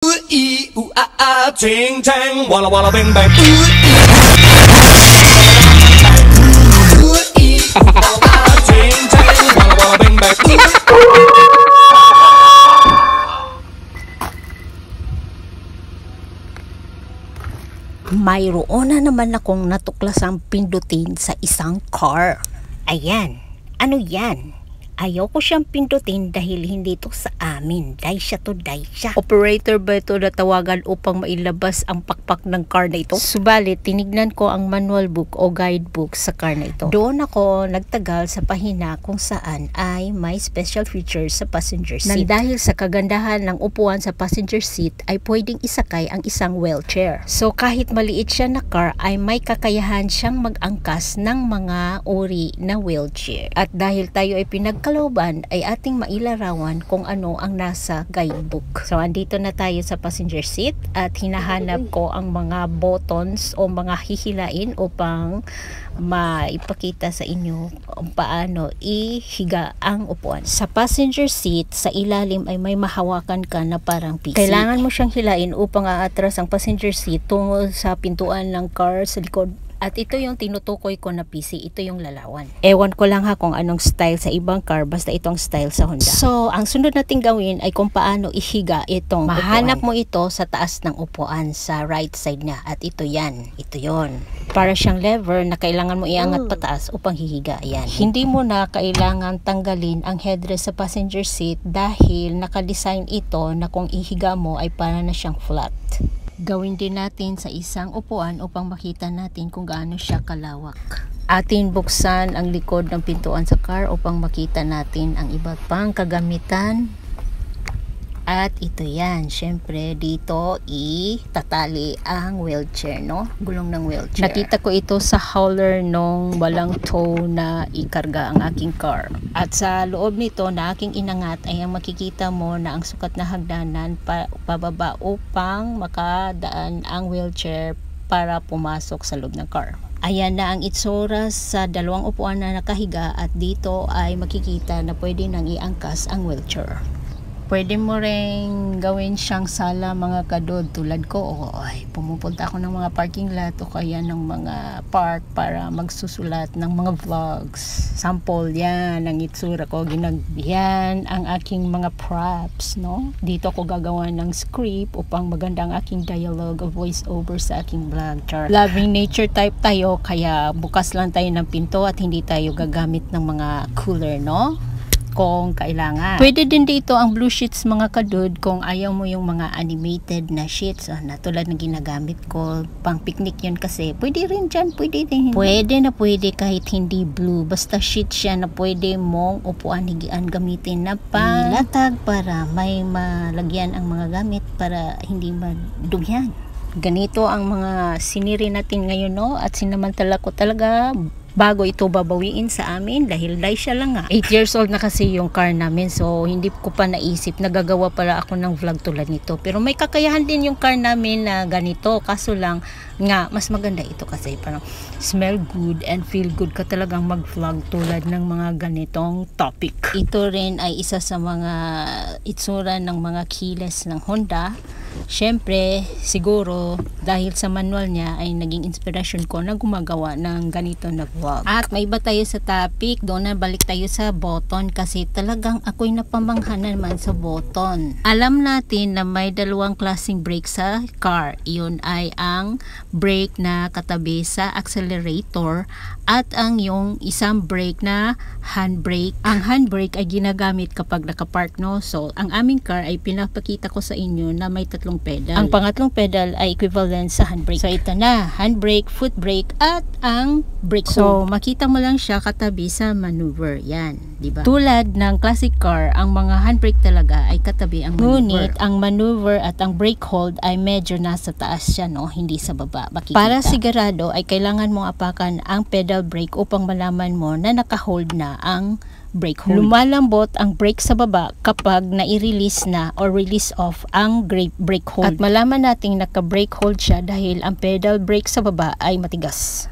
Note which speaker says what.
Speaker 1: Ching chang, walla walla bang bang. Ching chang, walla walla bang bang.
Speaker 2: Mayroon na naman akong natuklasang pindutin sa isang car. Ayan, ano yan? Ayaw ko siyang pindutin dahil hindi ito sa amin. Daisya to daisya. Operator ba ito na tawagan upang mailabas ang pakpak ng car na ito? Subalit, tinignan ko ang manual book o guidebook sa car na ito. Doon ako nagtagal sa pahina kung saan ay may special features sa passenger seat. Na dahil sa kagandahan ng upuan sa passenger seat ay pwedeng isakay ang isang wheelchair. So kahit maliit siya na car ay may kakayahan siyang mag-angkas ng mga uri na wheelchair. At dahil tayo ay kalooban ay ating mailarawan kung ano ang nasa guidebook. So andito na tayo sa passenger seat at hinahanap ko ang mga buttons o mga hihilain upang maipakita sa inyo kung paano ihiga ang upuan. Sa passenger seat, sa ilalim ay may mahawakan ka na parang PC. Kailangan mo siyang hilain upang aatras ang passenger seat tungo sa pintuan ng car sa likod. At ito yung tinutukoy ko na PC, ito yung lalawan. Ewan ko lang ha kung anong style sa ibang car, basta itong style sa Honda. So, ang sunod nating gawin ay kung paano ihiga itong mahanap mo ito sa taas ng upuan, sa right side niya. At ito yan, ito yon. Para siyang lever na kailangan mo iangat pataas upang hihiga. Yan. Hindi mo na kailangan tanggalin ang headrest sa passenger seat dahil nakadesign ito na kung ihiga mo ay para na siyang flat. Gawin din natin sa isang upuan upang makita natin kung gaano siya kalawak. Atin buksan ang likod ng pintuan sa car upang makita natin ang iba't pang kagamitan. At ito yan, syempre dito itatali ang wheelchair, no? Gulong ng wheelchair. Nakita ko ito sa hauler nung walang tow na ikarga ang aking car. At sa loob nito na aking inangat ay ang makikita mo na ang sukat na hagdanan pababa upang makadaan ang wheelchair para pumasok sa loob ng car. Ayan na ang itsura sa dalawang upuan na nakahiga at dito ay makikita na pwede nang iangkas ang wheelchair. Pwede mo ring gawin siyang sala mga kadod tulad ko o ay pumupunta ako ng mga parking lot o kaya ng mga park para magsusulat ng mga vlogs. Sample yan ang itsura ko, ginagyan ang aking mga props, no? Dito ako gagawa ng script upang maganda ang aking dialogue o voice over sa aking vlog. Loving nature type tayo kaya bukas lang tayo ng pinto at hindi tayo gagamit ng mga cooler, no? Kung kailangan. Pwede din dito ang blue sheets mga kadud kung ayaw mo yung mga animated na sheets na tulad na ginagamit ko pang picnic yun kasi pwede rin dyan, pwede din. Pwede na pwede kahit hindi blue basta sheet siya na pwede mong upuan higian gamitin na panlatag para may malagyan ang mga gamit para hindi madugyan. Ganito ang mga siniri natin ngayon, no? At sinamantala ko talaga bago ito babawiin sa amin dahil siya lang nga. 8 years old na kasi yung car namin so hindi ko pa naisip na gagawa pala ako ng vlog tulad nito. Pero may kakayahan din yung car namin na ganito kaso lang nga mas maganda ito kasi parang smell good and feel good ka talagang mag-vlog tulad ng mga ganitong topic. Ito rin ay isa sa mga itsura ng mga keyless ng Honda. Syempre, siguro dahil sa manual niya ay naging inspiration ko na gumagawa ng ganito na vlog. At may iba tayo sa topic, doon na balik tayo sa button kasi talagang ako'y napamangha naman sa button. Alam natin na may dalawang klaseng brake sa car. Iyon ay ang brake na katabi sa accelerator at ang yung isang brake na handbrake. Ang handbrake ay ginagamit kapag nakapark, no? So, ang aming car ay pinapakita ko sa inyo na may tatlong pedal. Ang pangatlong pedal ay equivalent sa handbrake. So, ito na, handbrake, foot brake, at ang brake hold. So, makita mo lang siya katabi sa maneuver. Yan, di ba? Tulad ng classic car, ang mga handbrake talaga ay katabi ang maneuver. Ngunit, ang maneuver at ang brake hold ay medyo nasa taas siya, no? Hindi sa baba. Makikita. Para sigurado ay kailangan mong apakan ang pedal brake upang malaman mo na naka-hold na ang brake hold. Lumalambot ang brake sa baba kapag nai-release na or release off ang brake hold. At malaman nating naka-brake hold siya dahil ang pedal brake sa baba ay matigas.